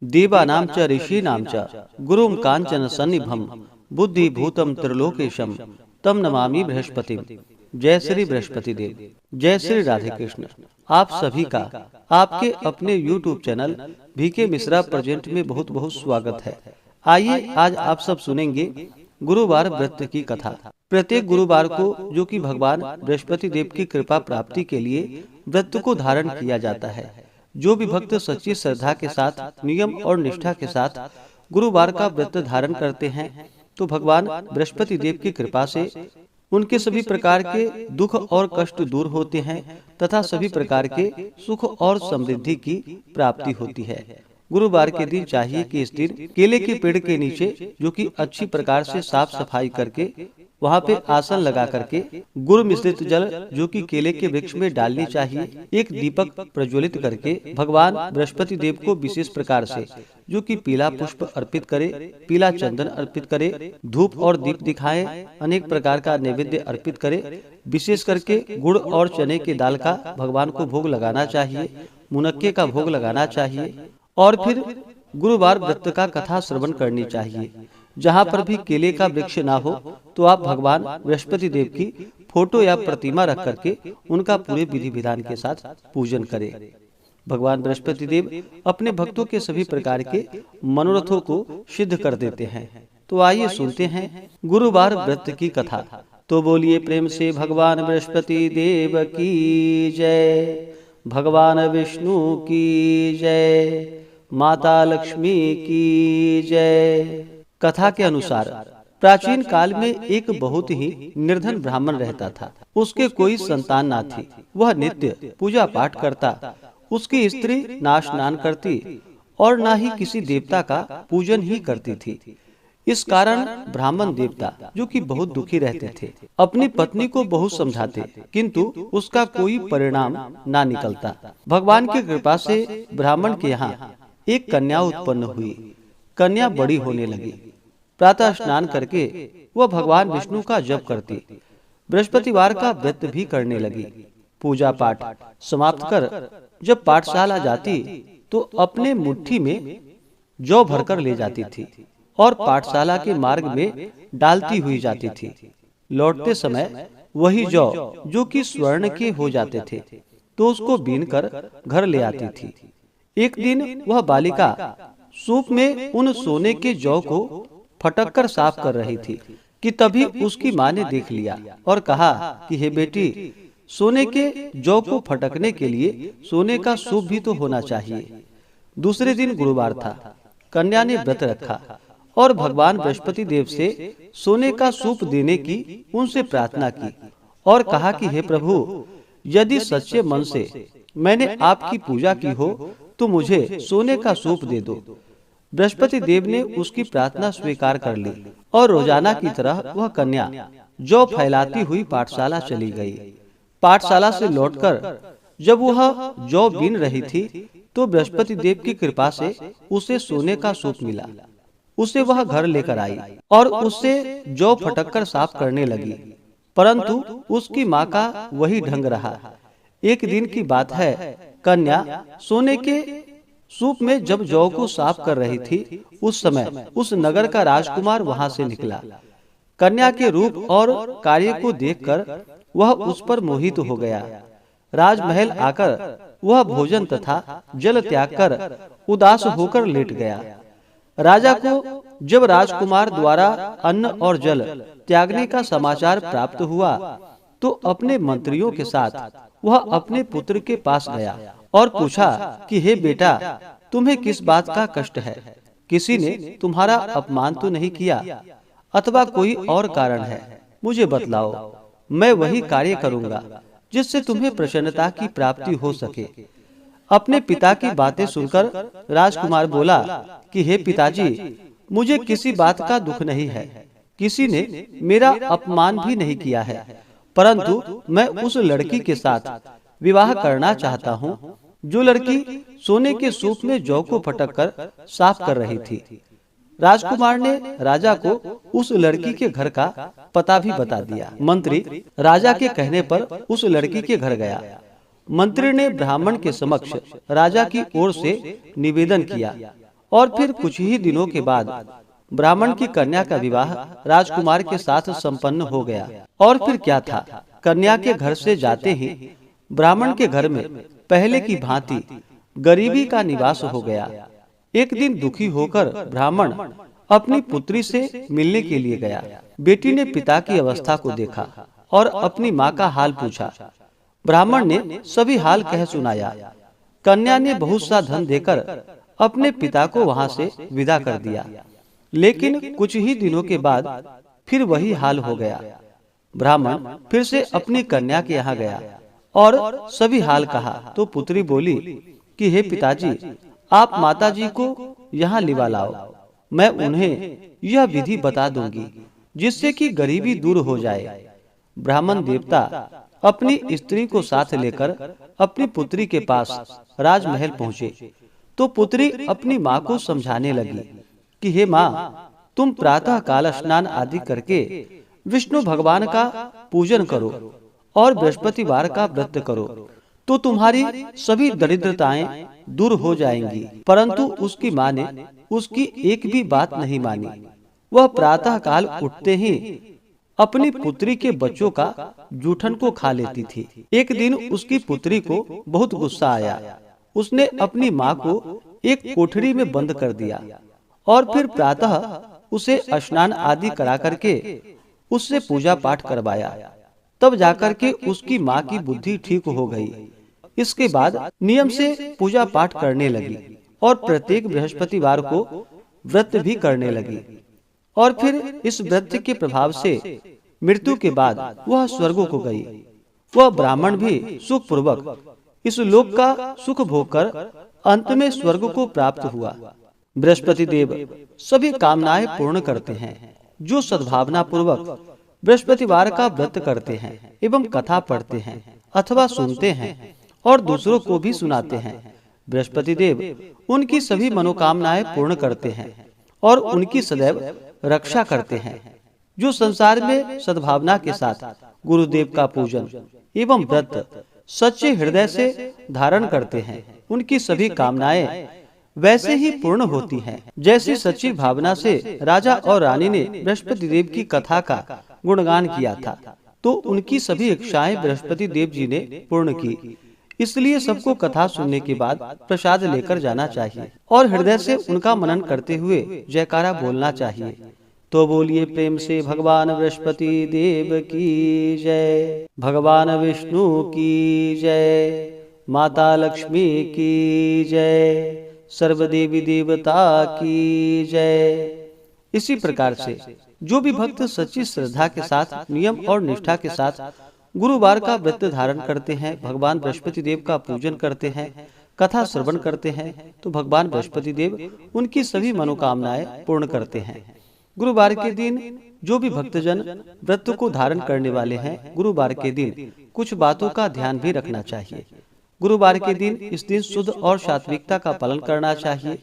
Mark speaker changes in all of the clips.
Speaker 1: देवानां च ऋषीणां च गुरुं कांचन सन्निभं बुद्धिभूतं त्रिलोकेशम तम नमामि बृहस्पतिम। जय श्री बृहस्पति देव। जय श्री राधे कृष्ण। आप सभी का आपके अपने YouTube channel VK Mishra present में बहुत बहुत स्वागत है। आइए आज आप सब सुनेंगे गुरुवार व्रत की कथा। प्रत्येक गुरुवार को जो कि भगवान बृहस्पति देव की कृपा प्राप्ति के लिए व्रत को धारण किया जाता है। जो भी भक्त सच्ची श्रद्धा के साथ नियम और निष्ठा के साथ गुरुवार का व्रत धारण करते हैं तो भगवान बृहस्पति देव की कृपा से उनके सभी प्रकार के दुख और कष्ट दूर होते हैं तथा सभी प्रकार के सुख और समृद्धि की प्राप्ति होती है। गुरुवार के दिन चाहिए कि इस दिन केले के पेड़ के नीचे जो कि अच्छी प्रकार से साफ सफाई करके वहाँ पे आसन लगा करके गुड़ मिश्रित जल जो कि केले के वृक्ष में डालनी चाहिए। एक दीपक प्रज्वलित करके भगवान बृहस्पति देव को विशेष प्रकार से जो कि पीला पुष्प अर्पित करे, पीला चंदन अर्पित करे, धूप और दीप दिखाए, अनेक प्रकार का नैवेद्य अर्पित करे। विशेष करके गुड़ और चने की दाल का भगवान को भोग लगाना चाहिए, मुनक्के का भोग लगाना चाहिए और फिर गुरुवार व्रत का कथा श्रवण करनी चाहिए। जहाँ पर भी केले का वृक्ष ना हो तो आप भगवान बृहस्पति देव की फोटो या प्रतिमा रख करके उनका पूरे विधि विधान के साथ पूजन करें। भगवान बृहस्पति देव अपने भक्तों के सभी प्रकार के मनोरथों को सिद्ध कर देते हैं। तो आइए सुनते हैं गुरुवार व्रत की कथा। तो बोलिए प्रेम से भगवान बृहस्पति देव की जय, भगवान विष्णु की जय, माता लक्ष्मी की जय। कथा के अनुसार प्राचीन काल में एक बहुत ही निर्धन ब्राह्मण रहता था। उसके कोई संतान ना थी। वह नित्य पूजा पाठ करता। उसकी स्त्री ना स्नान करती और ना ही किसी देवता का पूजन ही करती थी। इस कारण ब्राह्मण देवता जो कि बहुत दुखी रहते थे, अपनी पत्नी को बहुत समझाते किंतु उसका कोई परिणाम ना निकलता। भगवान की कृपा से ब्राह्मण के यहाँ एक कन्या उत्पन्न हुई। कन्या बड़ी होने लगी। प्रातः स्नान करके वह भगवान विष्णु का जप करती, बृहस्पतिवार का व्रत भी करने लगी। पूजा पाठ समाप्त कर जब पाठशाला जाती तो अपने मुट्ठी में जौ भरकर ले जाती थी और पाठशाला के मार्ग में डालती हुई जाती थी। लौटते समय वही जौ जो कि स्वर्ण के हो जाते थे तो उसको बीनकर घर ले आती थी। एक दिन वह बालिका सूप में उन सोने के जौ को फटक कर साफ कर रही थी कि तभी उसकी माँ ने देख लिया और कहा कि हे बेटी, सोने के जौ को फटकने के लिए सोने का सूप भी तो होना चाहिए। दूसरे दिन गुरुवार था। कन्या ने व्रत रखा और भगवान बृहस्पति देव से सोने का सूप देने की उनसे प्रार्थना की और कहा कि हे प्रभु, यदि सच्चे मन से मैंने आपकी पूजा की हो तो मुझे सोने का सूप दे दो। बृहस्पति देव ने उसकी प्रार्थना स्वीकार कर ली और रोजाना की तरह वह कन्या जौ फैलाती हुई पाठशाला चली गई। पाठशाला से लौटकर जब वह जौ बीन रही थी तो बृहस्पति देव की कृपा से उसे सोने का सूप मिला। उसे वह घर लेकर आई और उससे जौ फटककर साफ करने लगी, परंतु उसकी माँ का वही ढंग रहा। एक दिन की बात है, कन्या सोने के सूप में जब जौ को साफ कर रही थी उस समय उस नगर का राजकुमार वहां से निकला। कन्या के रूप और कार्य को देखकर वह उस पर मोहित हो गया। राजमहल आकर वह भोजन तथा जल त्याग कर उदास होकर लेट गया। राजा को जब राजकुमार द्वारा अन्न और जल त्यागने का समाचार प्राप्त हुआ तो अपने मंत्रियों के साथ वह अपने पुत्र के पास गया और पूछा कि हे बेटा, तुम्हें किस बात का कष्ट है? किसी ने तुम्हारा अपमान तो नहीं किया अथवा कोई और कारण है? मुझे बतलाओ, मैं वही कार्य करूंगा जिससे तुम्हें प्रसन्नता की प्राप्ति हो सके। अपने पिता की बातें सुनकर राजकुमार बोला कि हे पिताजी, मुझे किसी बात का दुख नहीं है। किसी ने मेरा अपमान भी नहीं किया है, परंतु मैं उस लड़की के साथ विवाह करना चाहता हूँ जो लड़की सोने के सूप में जौ को फटक कर साफ कर रही थी। राजकुमार ने राजा को उस लड़की के घर का पता भी बता दिया। मंत्री राजा के कहने पर उस लड़की के घर गया। मंत्री ने ब्राह्मण के समक्ष राजा की ओर से निवेदन किया और फिर कुछ ही दिनों के बाद ब्राह्मण की कन्या का विवाह राजकुमार के साथ संपन्न हो गया। और फिर क्या था, कन्या के घर से जाते ही ब्राह्मण के घर में पहले की भांति गरीबी का निवास हो गया। एक दिन दुखी होकर ब्राह्मण अपनी पुत्री से मिलने के लिए गया। बेटी ने पिता की अवस्था को देखा और अपनी माँ का हाल पूछा। ब्राह्मण ने सभी हाल कह सुनाया। कन्या ने बहुत सा धन देकर अपने पिता को वहां से विदा कर दिया। लेकिन कुछ ही दिनों के बाद फिर वही हाल हो गया। ब्राह्मण फिर से अपनी कन्या के यहाँ गया और सभी हाल कहा तो पुत्री बोली कि हे पिताजी, आप माताजी को यहाँ लिवा लाओ, मैं उन्हें यह विधि बता दूंगी जिससे कि गरीबी दूर हो जाए। ब्राह्मण देवता अपनी स्त्री को साथ लेकर अपनी पुत्री के पास राजमहल पहुँचे तो पुत्री अपनी माँ को समझाने लगी कि हे माँ, तुम प्रातः काल स्नान आदि करके विष्णु भगवान का पूजन करो और बृहस्पतिवार का व्रत करो तो तुम्हारी सभी दरिद्रताएं दूर हो जाएंगी। परंतु उसकी माँ ने उसकी एक भी बात नहीं मानी। वह प्रातः काल उठते ही अपनी पुत्री के बच्चों का जूठन को खा लेती थी। एक दिन उसकी पुत्री को बहुत गुस्सा आया। उसने अपनी माँ को एक कोठरी में बंद कर दिया और फिर प्रातः उसे स्नान आदि करा करके उससे पूजा पाठ करवाया। तब जाकर के उसकी माँ की बुद्धि ठीक हो गई। इसके बाद नियम से पूजा पाठ करने लगी और प्रत्येक बृहस्पतिवार को व्रत भी करने लगी। और फिर इस व्रत के प्रभाव से मृत्यु के बाद वह स्वर्ग को गई। वह ब्राह्मण भी सुख पूर्वक इस लोक का सुख भोग कर अंत में स्वर्ग को प्राप्त हुआ। बृहस्पति देव सभी कामनाएं पूर्ण करते हैं। जो सद्भावना पूर्वक बृहस्पतिवार का व्रत करते हैं एवं कथा पढ़ते हैं अथवा सुनते हैं और दूसरों को भी सुनाते हैं, बृहस्पति देव उनकी सभी मनोकामनाएं पूर्ण करते हैं और उनकी सदैव रक्षा करते हैं। जो संसार में सद्भावना के साथ गुरुदेव का पूजन एवं व्रत सच्चे हृदय से धारण करते हैं, उनकी सभी कामनाएं वैसे ही पूर्ण होती हैं जैसी सच्ची भावना से राजा और रानी ने बृहस्पति देव की कथा का गुणगान किया था तो उनकी सभी इच्छाएं बृहस्पति देव जी ने पूर्ण की। इसलिए सबको कथा सुनने के बाद प्रसाद लेकर जाना चाहिए और हृदय से उनका मनन करते हुए जयकारा बोलना चाहिए। तो बोलिए प्रेम से भगवान बृहस्पति देव की जय, भगवान विष्णु की जय, माता लक्ष्मी की जय, सर्वदेवी देवता की जय। इसी प्रकार से जो भी भक्त सच्ची श्रद्धा के साथ नियम और निष्ठा के साथ गुरुवार का व्रत धारण करते हैं, भगवान बृहस्पति देव का पूजन करते हैं, कथा श्रवण करते हैं तो भगवान बृहस्पति देव उनकी सभी मनोकामनाएं पूर्ण करते हैं। गुरुवार के दिन जो भी भक्तजन व्रत को धारण करने वाले हैं, गुरुवार के दिन कुछ बातों का ध्यान भी रखना चाहिए। गुरुवार के दिन इस दिन शुद्ध और सात्विकता का पालन करना चाहिए,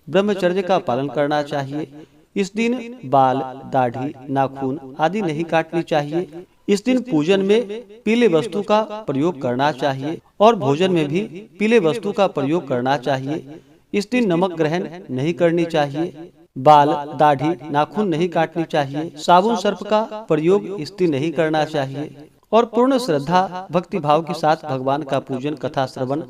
Speaker 1: ब्रह्मचर्य का पालन करना चाहिए। इस दिन बाल, दाढ़ी, नाखून आदि नहीं काटनी चाहिए। इस दिन पूजन में पीले वस्तु का प्रयोग करना चाहिए और भोजन में भी पीले वस्तु का प्रयोग करना चाहिए। इस दिन नमक ग्रहण नहीं करनी चाहिए, बाल, दाढ़ी, नाखून नहीं काटनी चाहिए, साबुन सर्फ का प्रयोग इस दिन नहीं करना चाहिए और पूर्ण श्रद्धा भक्ति भाव के साथ भगवान का पूजन, कथा श्रवण,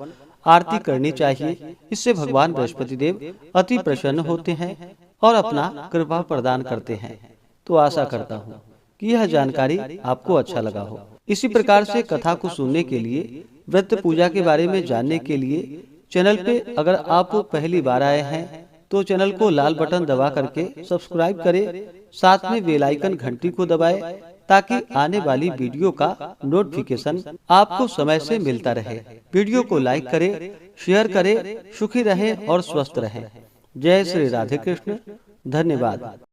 Speaker 1: आरती करनी चाहिए। इससे भगवान बृहस्पति देव अति प्रसन्न होते हैं और अपना कृपा प्रदान करते हैं। तो आशा करता हूँ कि यह जानकारी आपको अच्छा लगा हो। इसी प्रकार से कथा को सुनने के लिए, व्रत पूजा के बारे में जानने के लिए चैनल पे अगर आप पहली बार आए हैं तो चैनल को लाल बटन दबा करके सब्सक्राइब करें, साथ में बेल आइकन घंटी को दबाएं ताकि आने वाली वीडियो का नोटिफिकेशन आपको समय से मिलता रहे। वीडियो को लाइक करें, शेयर करें। सुखी रहें और स्वस्थ रहें। जय श्री राधे कृष्ण। धन्यवाद।